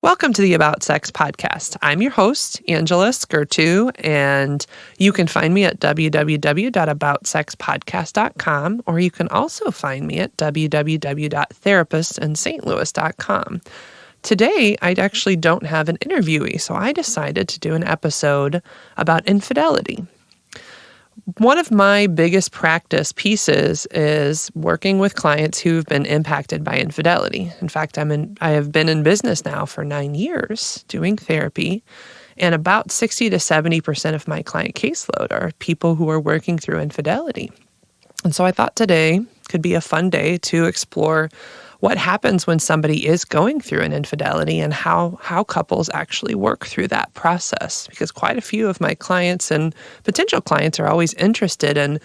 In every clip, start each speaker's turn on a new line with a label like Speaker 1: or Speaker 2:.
Speaker 1: Welcome to the About Sex podcast. I'm your host, Angela Skurtu, and you can find me at www.aboutsexpodcast.com, or you can also find me at www.therapistsinstlouis.com. Today, I actually don't have an interviewee, so I decided to do an episode about infidelity. One of my biggest practice pieces is working with clients who've been impacted by infidelity. In fact, I have been in business now for 9 years doing therapy, and about 60 to 70% of my client caseload are people who are working through infidelity. And so I thought today could be a fun day to explore what happens when somebody is going through an infidelity and how couples actually work through that process. Because quite a few of my clients and potential clients are always interested in,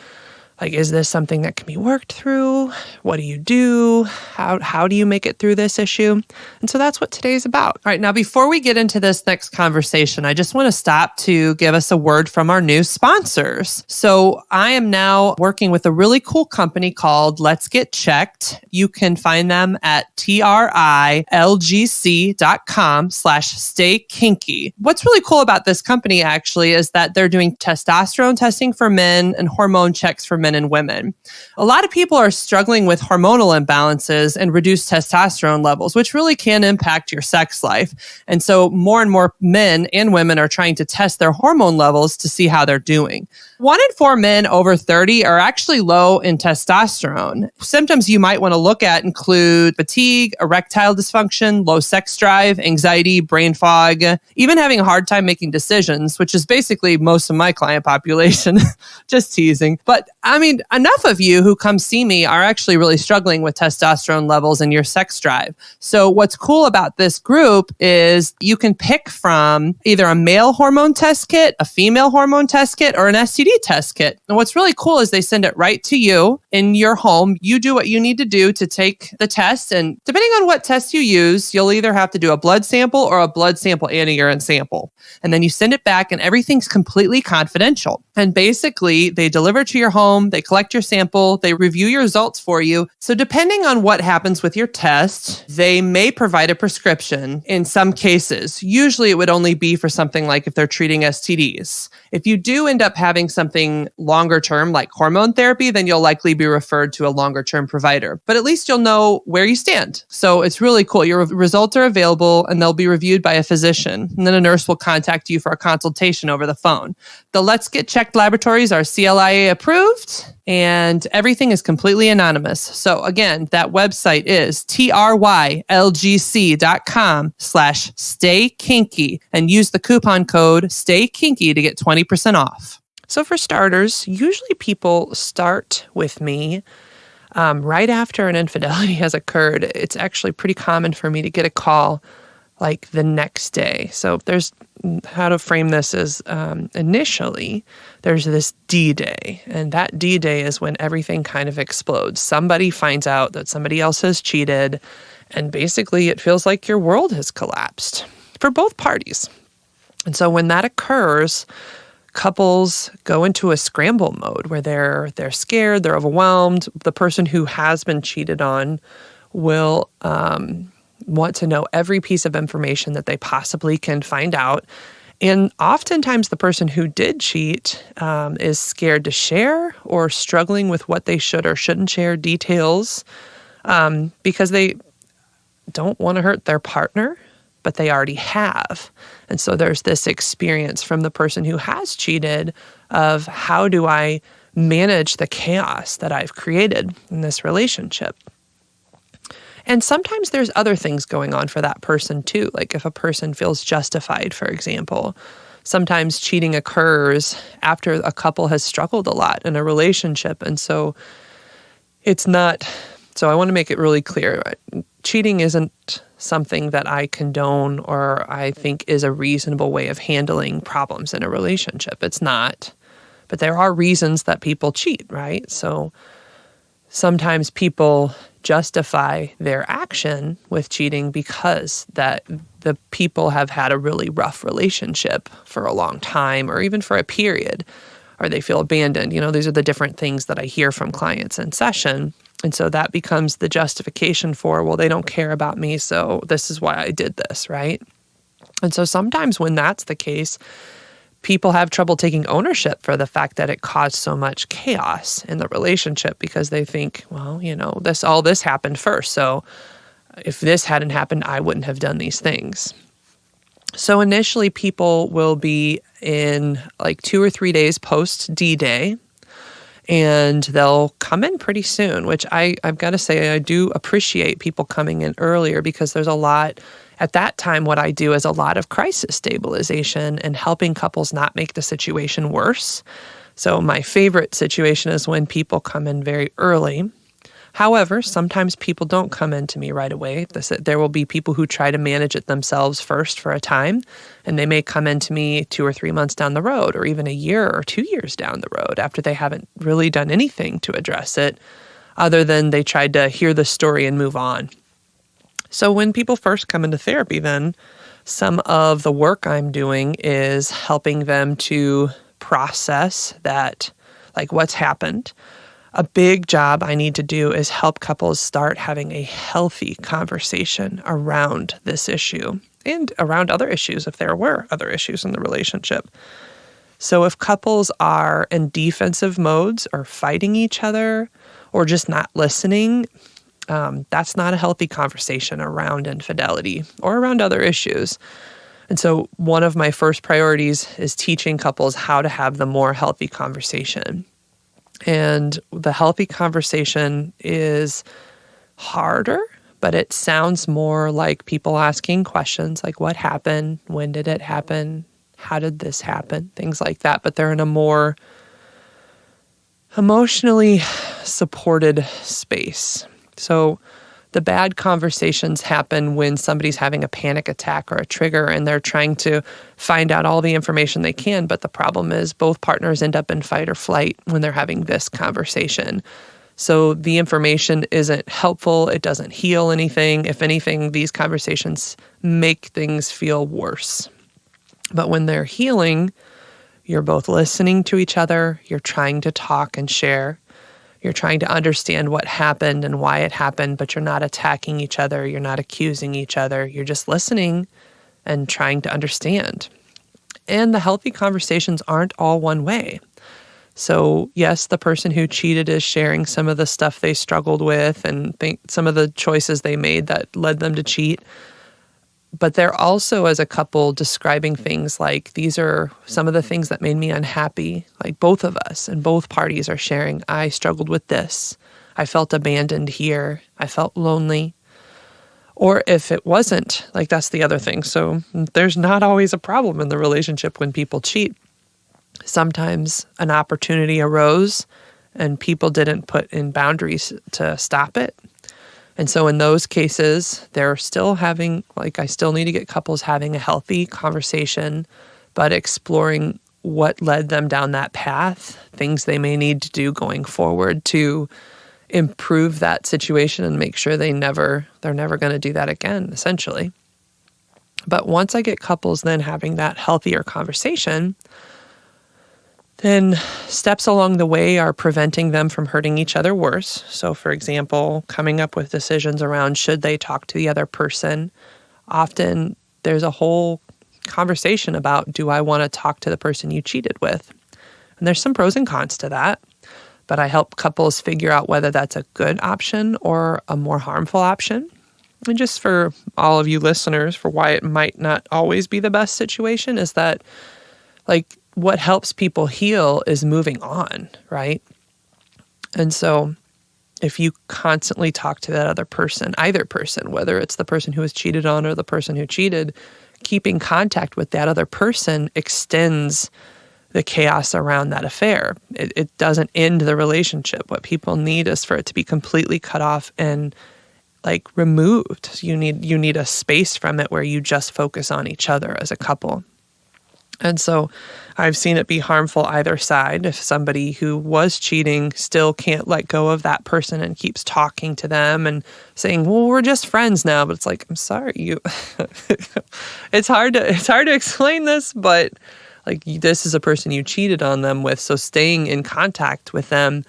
Speaker 1: like, is this something that can be worked through? What do you do? How do you make it through this issue? And so that's what today's about. All right, now before we get into this next conversation, I just want to stop to give us a word from our new sponsors. So I am now working with a really cool company called Let's Get Checked. You can find them at trilgc.com/staykinky. What's really cool about this company actually is that they're doing testosterone testing for men and hormone checks for men and women. A lot of people are struggling with hormonal imbalances and reduced testosterone levels, which really can impact your sex life. And so more and more men and women are trying to test their hormone levels to see how they're doing. 1 in 4 men over 30 are actually low in testosterone. Symptoms you might want to look at include fatigue, erectile dysfunction, low sex drive, anxiety, brain fog, even having a hard time making decisions, which is basically most of my client population. Just teasing. But I mean, enough of you who come see me are actually really struggling with testosterone levels and your sex drive. So what's cool about this group is you can pick from either a male hormone test kit, a female hormone test kit, or an STD test kit. And what's really cool is they send it right to you in your home. You do what you need to do to take the test. And depending on what test you use, you'll either have to do a blood sample or a blood sample and a urine sample. And then you send it back and everything's completely confidential. And basically, they deliver to your home, they collect your sample, they review your results for you. So depending on what happens with your test, they may provide a prescription in some cases. Usually it would only be for something like if they're treating STDs. If you do end up having something longer term like hormone therapy, then you'll likely be referred to a longer term provider. But at least you'll know where you stand. So it's really cool. Your results are available and they'll be reviewed by a physician. And then a nurse will contact you for a consultation over the phone. The Let's Get Checked laboratories are CLIA approved and everything is completely anonymous. So again, that website is trilgc.com/staykinky and use the coupon code STAYKINKY to get 20% off. So for starters, usually people start with me right after an infidelity has occurred. It's actually pretty common for me to get a call like the next day. So there's how to frame this is initially there's this D-Day, and that D-Day is when everything kind of explodes. Somebody finds out that somebody else has cheated, and basically it feels like your world has collapsed for both parties. And so when that occurs, couples go into a scramble mode where they're scared, they're overwhelmed. The person who has been cheated on will want to know every piece of information that they possibly can find out. And oftentimes the person who did cheat is scared to share or struggling with what they should or shouldn't share details because they don't want to hurt their partner, but they already have. And so there's this experience from the person who has cheated of how do I manage the chaos that I've created in this relationship? And sometimes there's other things going on for that person too. Like if a person feels justified, for example, sometimes cheating occurs after a couple has struggled a lot in a relationship. And so I want to make it really clear. Cheating isn't something that I condone or I think is a reasonable way of handling problems in a relationship. It's not. But there are reasons that people cheat, right? So sometimes people justify their action with cheating because that the people have had a really rough relationship for a long time or even for a period, or they feel abandoned. You know, these are the different things that I hear from clients in session. And so that becomes the justification for, well, they don't care about me, so this is why I did this, right? And so sometimes when that's the case, people have trouble taking ownership for the fact that it caused so much chaos in the relationship because they think, well, all this happened first. So if this hadn't happened, I wouldn't have done these things. So initially people will be in like 2 or 3 days post D-Day, and they'll come in pretty soon, which I've got to say, I do appreciate people coming in earlier because there's a lot, at that time, what I do is a lot of crisis stabilization and helping couples not make the situation worse. So my favorite situation is when people come in very early. However, sometimes people don't come in to me right away. There will be people who try to manage it themselves first for a time, and they may come in to me 2 or 3 months down the road, or even a year or 2 years down the road after they haven't really done anything to address it, other than they tried to hear the story and move on. So when people first come into therapy, then some of the work I'm doing is helping them to process that, like what's happened. A big job I need to do is help couples start having a healthy conversation around this issue and around other issues if there were other issues in the relationship. So if couples are in defensive modes or fighting each other or just not listening, that's not a healthy conversation around infidelity or around other issues. And so one of my first priorities is teaching couples how to have the more healthy conversation. And the healthy conversation is harder, but it sounds more like people asking questions like, what happened? When did it happen? How did this happen? Things like that. But they're in a more emotionally supported space. So the bad conversations happen when somebody's having a panic attack or a trigger and they're trying to find out all the information they can. But the problem is both partners end up in fight or flight when they're having this conversation. So the information isn't helpful. It doesn't heal anything. If anything, these conversations make things feel worse. But when they're healing, you're both listening to each other. You're trying to talk and share. You're trying to understand what happened and why it happened, but you're not attacking each other. You're not accusing each other. You're just listening and trying to understand. And the healthy conversations aren't all one way. So yes, the person who cheated is sharing some of the stuff they struggled with and some of the choices they made that led them to cheat. But they're also, as a couple, describing things like, these are some of the things that made me unhappy. Like both of us and both parties are sharing, I struggled with this. I felt abandoned here. I felt lonely. Or if it wasn't, like that's the other thing. So there's not always a problem in the relationship when people cheat. Sometimes an opportunity arose and people didn't put in boundaries to stop it. And so in those cases, they're still having, I still need to get couples having a healthy conversation, but exploring what led them down that path, things they may need to do going forward to improve that situation and make sure they're never going to do that again, essentially. But once I get couples then having that healthier conversation, then steps along the way are preventing them from hurting each other worse. So, for example, coming up with decisions around should they talk to the other person. Often there's a whole conversation about, do I want to talk to the person you cheated with? And there's some pros and cons to that. But I help couples figure out whether that's a good option or a more harmful option. And just for all of you listeners, for why it might not always be the best situation is that, what helps people heal is moving on, right? And so if you constantly talk to that other person, either person, whether it's the person who was cheated on or the person who cheated, keeping contact with that other person extends the chaos around that affair. It doesn't end the relationship. What people need is for it to be completely cut off and removed. You need a space from it where you just focus on each other as a couple. And so I've seen it be harmful either side. If somebody who was cheating still can't let go of that person and keeps talking to them and saying, well, we're just friends now. But it's I'm sorry, it's hard to explain this, but this is a person you cheated on them with. So staying in contact with them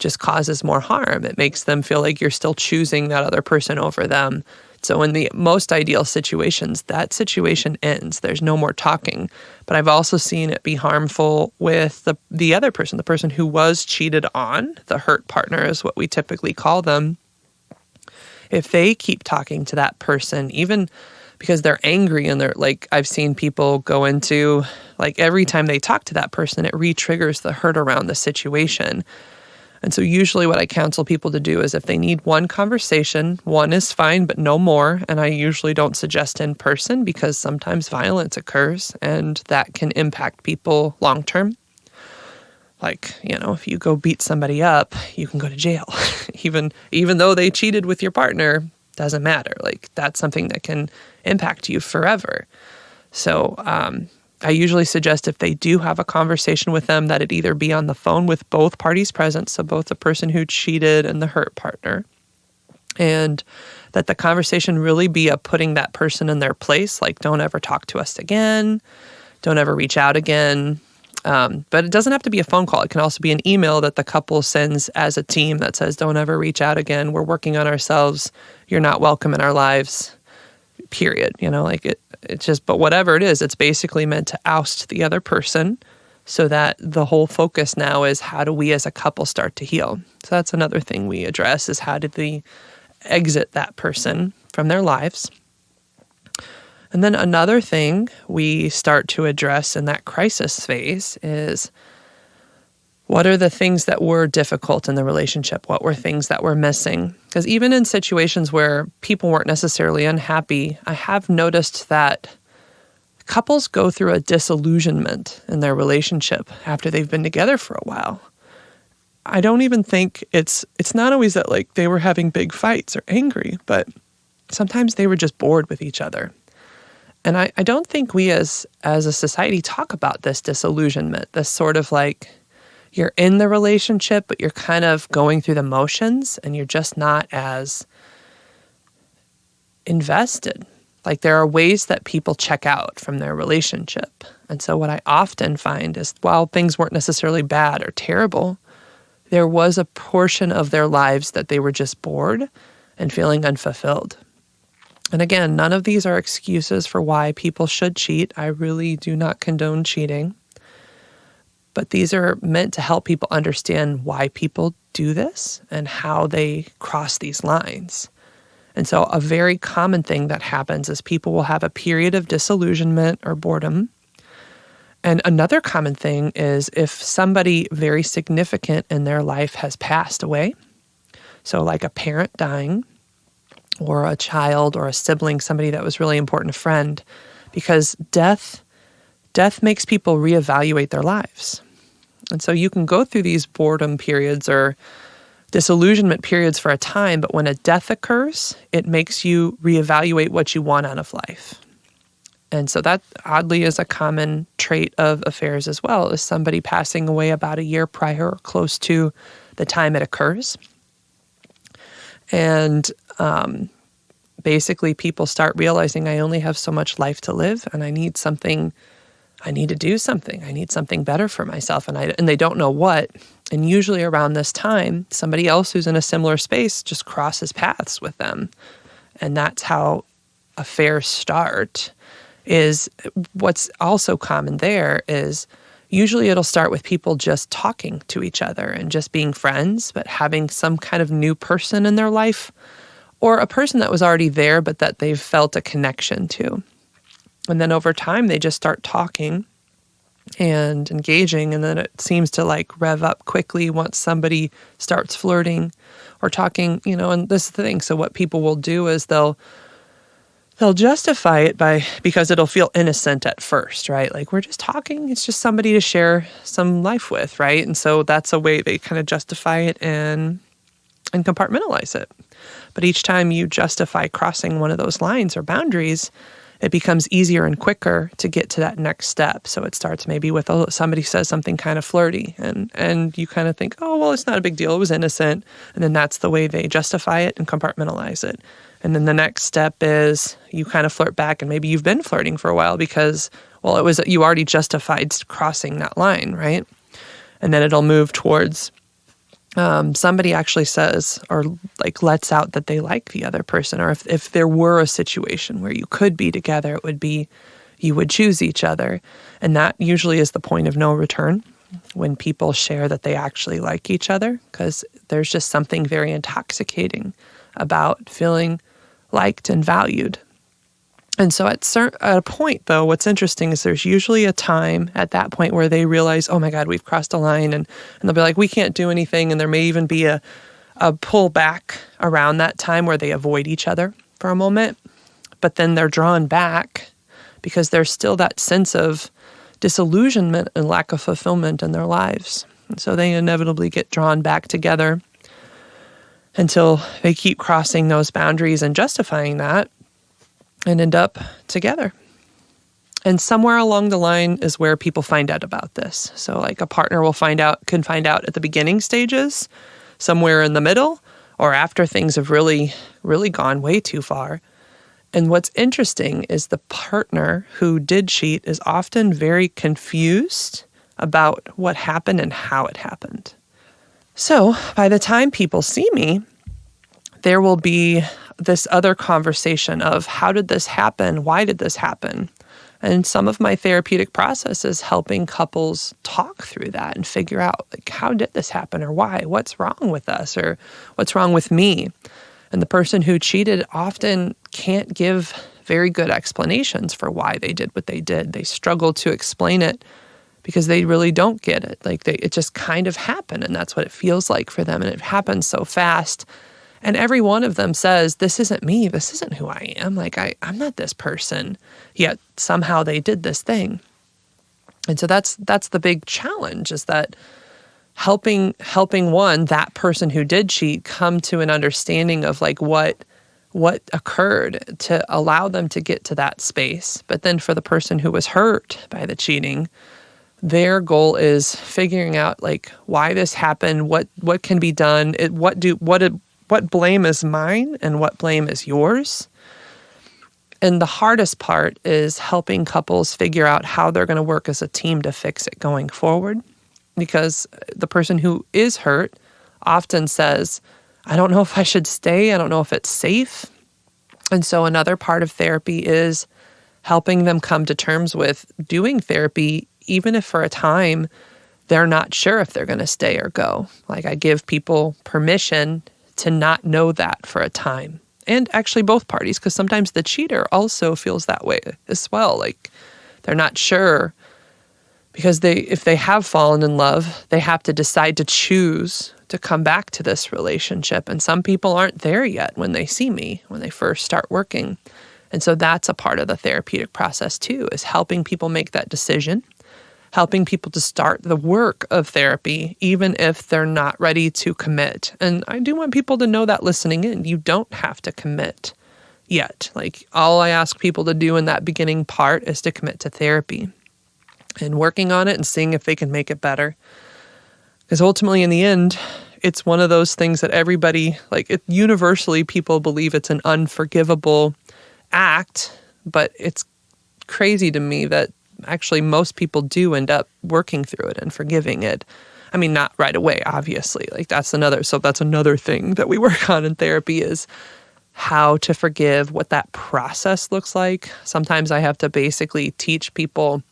Speaker 1: just causes more harm. It makes them feel like you're still choosing that other person over them. So in the most ideal situations, that situation ends. There's no more talking. But I've also seen it be harmful with the other person, the person who was cheated on. The hurt partner is what we typically call them. If they keep talking to that person, even because they're angry and they're like, I've seen people go into, like, every time they talk to that person, it re-triggers the hurt around the situation. And so usually what I counsel people to do is if they need one conversation, one is fine, but no more. And I usually don't suggest in person because sometimes violence occurs and that can impact people long term. Like, if you go beat somebody up, you can go to jail. even though they cheated with your partner, doesn't matter. Like, that's something that can impact you forever. So, I usually suggest if they do have a conversation with them that it either be on the phone with both parties present, so both the person who cheated and the hurt partner, and that the conversation really be a putting that person in their place, like, don't ever talk to us again, don't ever reach out again. But it doesn't have to be a phone call. It can also be an email that the couple sends as a team that says, don't ever reach out again. We're working on ourselves. You're not welcome in our lives, period. It's just, but whatever it is, it's basically meant to oust the other person so that the whole focus now is how do we as a couple start to heal? So that's another thing we address is how did we exit that person from their lives? And then another thing we start to address in that crisis phase is what are the things that were difficult in the relationship? What were things that were missing? Because even in situations where people weren't necessarily unhappy, I have noticed that couples go through a disillusionment in their relationship after they've been together for a while. I don't even think it's not always that like they were having big fights or angry, but sometimes they were just bored with each other. And I don't think we as a society talk about this disillusionment, this sort of like, you're in the relationship, but you're kind of going through the motions and you're just not as invested. Like there are ways that people check out from their relationship. And so what I often find is while things weren't necessarily bad or terrible, there was a portion of their lives that they were just bored and feeling unfulfilled. And again, none of these are excuses for why people should cheat. I really do not condone cheating. But these are meant to help people understand why people do this and how they cross these lines. And so a very common thing that happens is people will have a period of disillusionment or boredom. And another common thing is if somebody very significant in their life has passed away, so like a parent dying or a child or a sibling, somebody that was really important, a friend, because death makes people reevaluate their lives. And so you can go through these boredom periods or disillusionment periods for a time, but when a death occurs, it makes you reevaluate what you want out of life. And so that oddly is a common trait of affairs as well, is somebody passing away about a year prior or close to the time it occurs. And basically people start realizing I only have so much life to live and I need to do something. I need something better for myself. And they don't know what. And usually around this time, somebody else who's in a similar space just crosses paths with them. And that's how affairs start. Is what's also common there is usually it'll start with people just talking to each other and just being friends, but having some kind of new person in their life or a person that was already there, but that they've felt a connection to. And then over time, they just start talking and engaging, and then it seems to like rev up quickly once somebody starts flirting or talking, and this is the thing. So what people will do is they'll justify it because it'll feel innocent at first, right? Like we're just talking, it's just somebody to share some life with, right? And so that's a way they kind of justify it and compartmentalize it. But each time you justify crossing one of those lines or boundaries, it becomes easier and quicker to get to that next step. So it starts maybe with somebody says something kind of flirty and you kind of think, oh, well, it's not a big deal. It was innocent. And then that's the way they justify it and compartmentalize it. And then the next step is you kind of flirt back and maybe you've been flirting for a while because, well, it was you already justified crossing that line, right? And then it'll move towards somebody actually says or like lets out that they like the other person, or if there were a situation where you could be together, it would be you would choose each other. And that usually is the point of no return when people share that they actually like each other, because there's just something very intoxicating about feeling liked and valued. And so at a point, though, what's interesting is there's usually a time at that point where they realize, oh my God, we've crossed a line, and they'll be like, we can't do anything. And there may even be a pull back around that time where they avoid each other for a moment, but then they're drawn back because there's still that sense of disillusionment and lack of fulfillment in their lives. And so they inevitably get drawn back together until they keep crossing those boundaries and justifying that, and end up together. And somewhere along the line is where people find out about this. So like a partner can find out at the beginning stages, somewhere in the middle, or after things have really, really gone way too far. And what's interesting is the partner who did cheat is often very confused about what happened and how it happened. So by the time people see me, there will be this other conversation of how did this happen? Why did this happen? And some of my therapeutic process is helping couples talk through that and figure out, like, how did this happen, or why? What's wrong with us, or what's wrong with me? And the person who cheated often can't give very good explanations for why they did what they did. They struggle to explain it because they really don't get it. Like it just kind of happened, and that's what it feels like for them. And it happens so fast. And every one of them says, this isn't me. This isn't who I am. Like, I'm not this person. Yet somehow they did this thing. And so that's the big challenge, is that helping that person who did cheat come to an understanding of like what occurred to allow them to get to that space. But then for the person who was hurt by the cheating, their goal is figuring out like why this happened, what can be done, what blame is mine and what blame is yours. And the hardest part is helping couples figure out how they're going to work as a team to fix it going forward. Because the person who is hurt often says, I don't know if I should stay. I don't know if it's safe. And so another part of therapy is helping them come to terms with doing therapy, even if for a time they're not sure if they're going to stay or go. Like, I give people permission to not know that for a time. And actually both parties, because sometimes the cheater also feels that way as well. Like, they're not sure, because if they have fallen in love, they have to decide to choose to come back to this relationship. And some people aren't there yet when they see me, when they first start working. And so that's a part of the therapeutic process too, is helping people make that decision, helping people to start the work of therapy, even if they're not ready to commit. And I do want people to know that listening in, you don't have to commit yet. Like, all I ask people to do in that beginning part is to commit to therapy and working on it and seeing if they can make it better. Because ultimately, in the end, it's one of those things that everybody, universally, people believe it's an unforgivable act, but it's crazy to me that actually most people do end up working through it and forgiving it. I mean, not right away, obviously. That's another thing that we work on in therapy, is how to forgive, what that process looks like. Sometimes I have to basically teach people,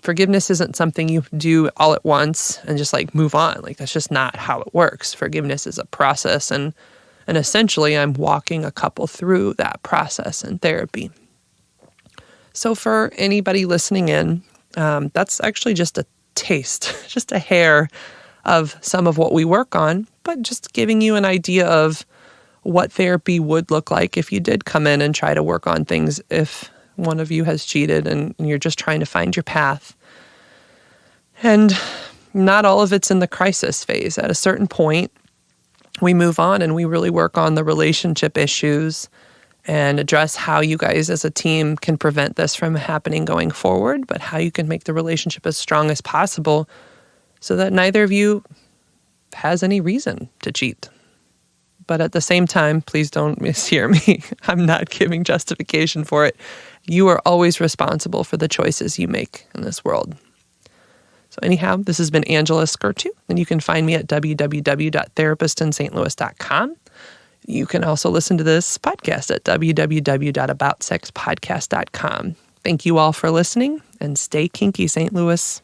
Speaker 1: forgiveness isn't something you do all at once and just move on. That's just not how it works. Forgiveness is a process, and essentially I'm walking a couple through that process in therapy. So for anybody listening in, that's actually just a taste, just a hair of some of what we work on, but just giving you an idea of what therapy would look like if you did come in and try to work on things, if one of you has cheated and you're just trying to find your path. And not all of it's in the crisis phase. At a certain point, we move on and we really work on the relationship issues and address how you guys as a team can prevent this from happening going forward, but how you can make the relationship as strong as possible so that neither of you has any reason to cheat. But at the same time, please don't mishear me. I'm not giving justification for it. You are always responsible for the choices you make in this world. So anyhow, this has been Angela Skurtu, and you can find me at www.therapistinstlouis.com. You can also listen to this podcast at www.aboutsexpodcast.com. Thank you all for listening, and stay kinky, St. Louis.